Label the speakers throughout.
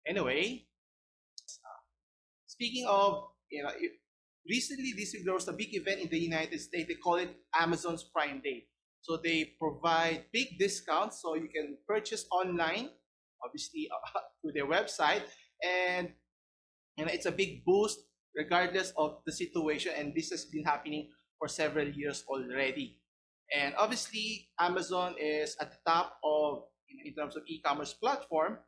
Speaker 1: Anyway, speaking of, recently there was a big event in the United States. They call it Amazon's Prime Day. So they provide big discounts, so you can purchase online, obviously through their website, and it's a big boost regardless of the situation. And this has been happening for several years already. And obviously, Amazon is at the top of, in terms of e-commerce platform.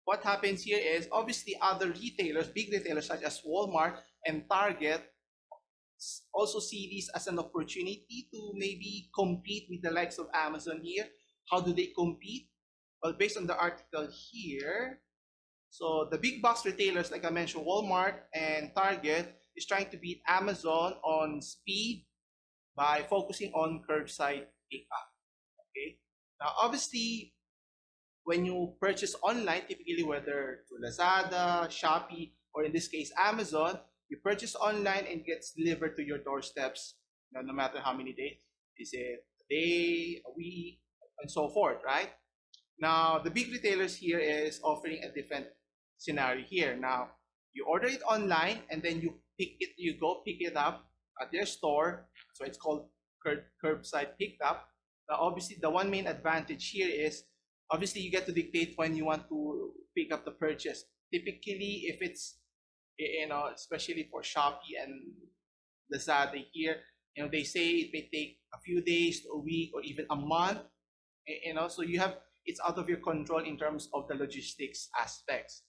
Speaker 1: What happens here is obviously other retailers, big retailers such as Walmart and Target, also see this as an opportunity to maybe compete with the likes of Amazon here. How do they compete? Well, based on the article here, so the big box retailers, like I mentioned, Walmart and Target, is trying to beat Amazon on speed by focusing on curbside pickup. Okay. Now, obviously, when you purchase online, typically whether through Lazada, Shopee, or in this case Amazon, you purchase online and gets delivered to your doorsteps, no matter how many days. Is it a day, a week, and so forth, right? Now, the big retailers here is offering a different scenario here. Now, you order it online and then you go pick it up at their store. So it's called curbside pickup. Now, obviously, the one main advantage here is obviously you get to dictate when you want to pick up the purchase. Typically, if it's, especially for Shopee and Lazada here, they say it may take a few days to a week or even a month. So it's out of your control in terms of the logistics aspects.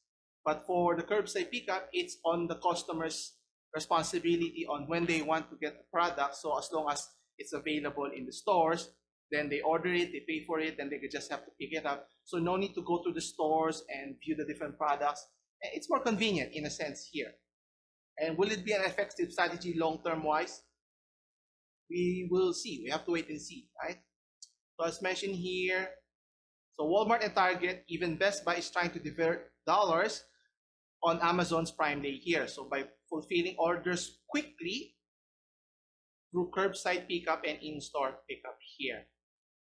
Speaker 1: But for the curbside pickup, it's on the customer's responsibility on when they want to get the product. So as long as it's available in the stores, then they order it, they pay for it, then they just have to pick it up. So no need to go to the stores and view the different products. It's more convenient in a sense here. And will it be an effective strategy long-term wise? We will see. We have to wait and see, right? So as mentioned here, so Walmart and Target, even Best Buy is trying to divert dollars on Amazon's Prime Day here. So by fulfilling orders quickly through curbside pickup and in-store pickup here.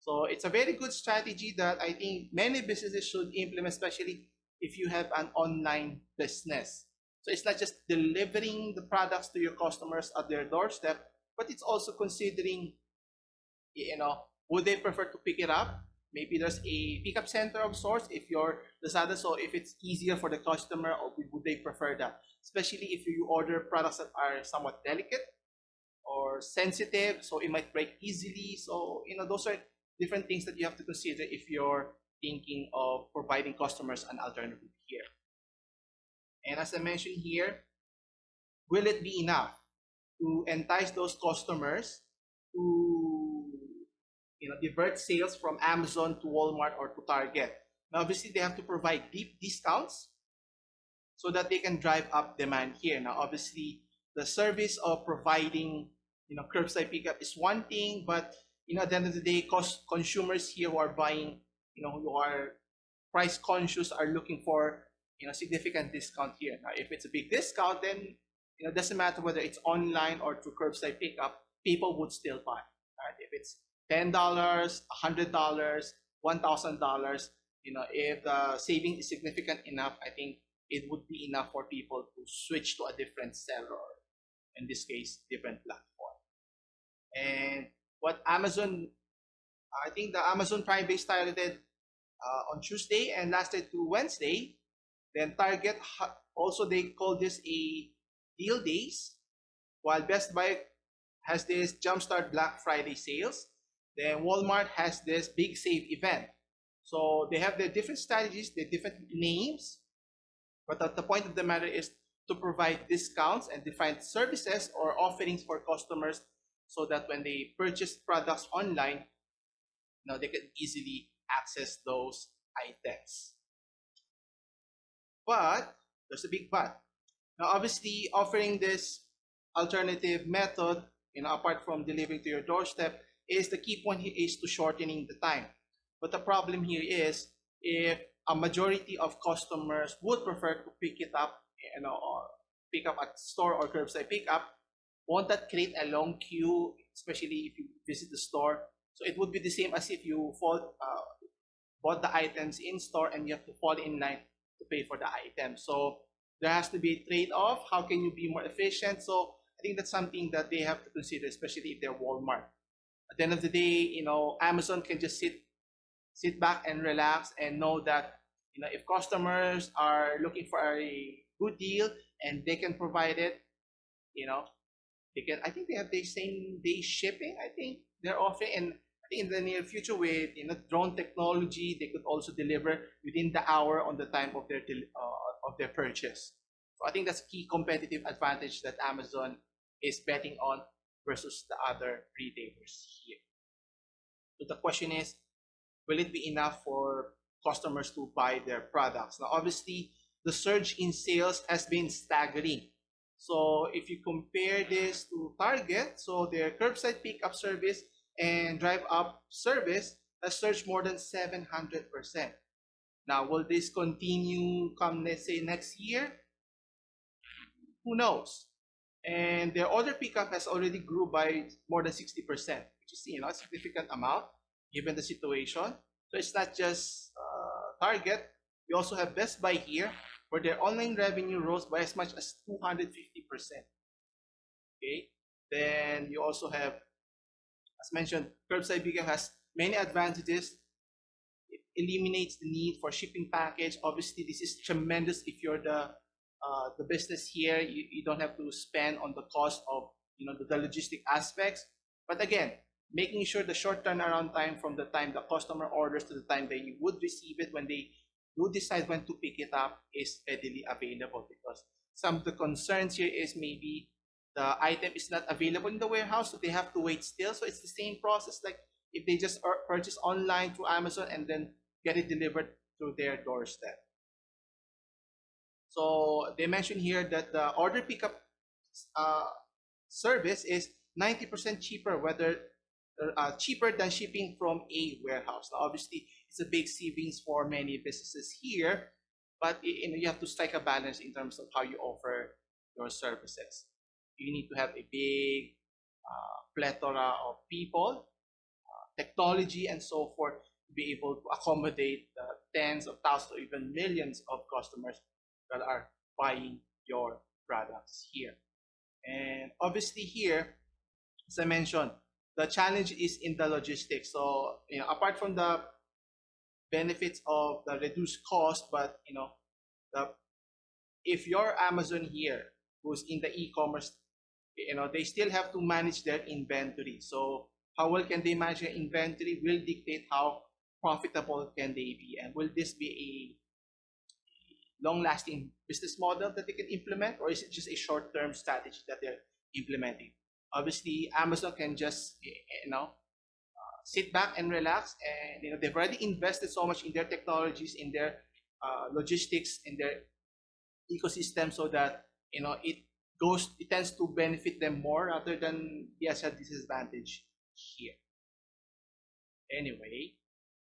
Speaker 1: So it's a very good strategy that I think many businesses should implement, especially if you have an online business. So it's not just delivering the products to your customers at their doorstep, but it's also considering, would they prefer to pick it up? Maybe there's a pickup center of sorts if you're Lazada, so if it's easier for the customer, or would they prefer that? Especially if you order products that are somewhat delicate or sensitive, so it might break easily. So, those are different things that you have to consider if you're thinking of providing customers an alternative here. And as I mentioned here, will it be enough to entice those customers to divert sales from Amazon to Walmart or to Target? Now, obviously, they have to provide deep discounts so that they can drive up demand here. Now, obviously, the service of providing, curbside pickup is one thing, but at the end of the day, consumers here who are buying, who are price conscious, are looking for, significant discount here. Now, if it's a big discount, then it doesn't matter whether it's online or through curbside pickup, people would still buy. Right? If it's $10, $100, $1,000, if the saving is significant enough, I think it would be enough for people to switch to a different seller, in this case, different platform. And what Amazon, I think the Amazon Prime Day started on Tuesday and lasted to Wednesday. Then Target, also they call this a deal days, while Best Buy has this Jumpstart Black Friday sales. Then Walmart has this Big Save event. So they have their different strategies, their different names, but the point of the matter is to provide discounts and different services or offerings for customers so that when they purchase products online, they can easily access those items. But there's a big but. Now, obviously, offering this alternative method, apart from delivering to your doorstep, is the key point here is to shortening the time. But the problem here is if a majority of customers would prefer to pick it up, or pick up at store or curbside pickup, won't that create a long queue, especially if you visit the store? So it would be the same as if you bought the items in store and you have to fall in line to pay for the item. So there has to be a trade-off. How can you be more efficient? So I think that's something that they have to consider, especially if they're Walmart. At the end of the day, Amazon can just sit back and relax and know that if customers are looking for a good deal and they can provide it, you know, they can. I think they have the same day shipping. I think they're offering, and I think in the near future with drone technology, they could also deliver within the hour on the time of their purchase. So I think that's a key competitive advantage that Amazon is betting on versus the other retailers here. So the question is, will it be enough for customers to buy their products? Now, obviously, the surge in sales has been staggering. So if you compare this to Target, so their curbside pickup service and drive up service has surged more than 700%. Now, will this continue come, let's say, next year? Who knows? And their order pickup has already grew by more than 60%, which is a significant amount given the situation. So it's not just Target. We also have Best Buy here, where their online revenue rose by as much as 250%. Okay. Then you also have, as mentioned, curbside pickup has many advantages. It eliminates the need for shipping package. Obviously, this is tremendous if you're the business here. You don't have to spend on the cost of the logistic aspects. But again, making sure the short turnaround time from the time the customer orders to the time that you would receive it when they do decide when to pick it up is readily available, because some of the concerns here is maybe the item is not available in the warehouse, so they have to wait still. So it's the same process like if they just purchase online through Amazon and then get it delivered to their doorstep. So they mentioned here that the order pickup service is 90% cheaper, cheaper than shipping from a warehouse. Now, obviously, it's a big savings for many businesses here, but you have to strike a balance in terms of how you offer your services. You need to have a big plethora of people, technology, and so forth to be able to accommodate the tens of thousands or even millions of customers that are buying your products here. And obviously here, as I mentioned, the challenge is in the logistics. So, apart from the benefits of the reduced cost, but if you're Amazon here, who's in the e-commerce, they still have to manage their inventory. So how well can they manage their inventory will dictate how profitable can they be, and will this be a long-lasting business model that they can implement, or is it just a short-term strategy that they're implementing? Obviously, Amazon can just sit back and relax, and they've already invested so much in their technologies, in their logistics, in their ecosystem, so that it tends to benefit them more rather than be as a disadvantage here. Anyway,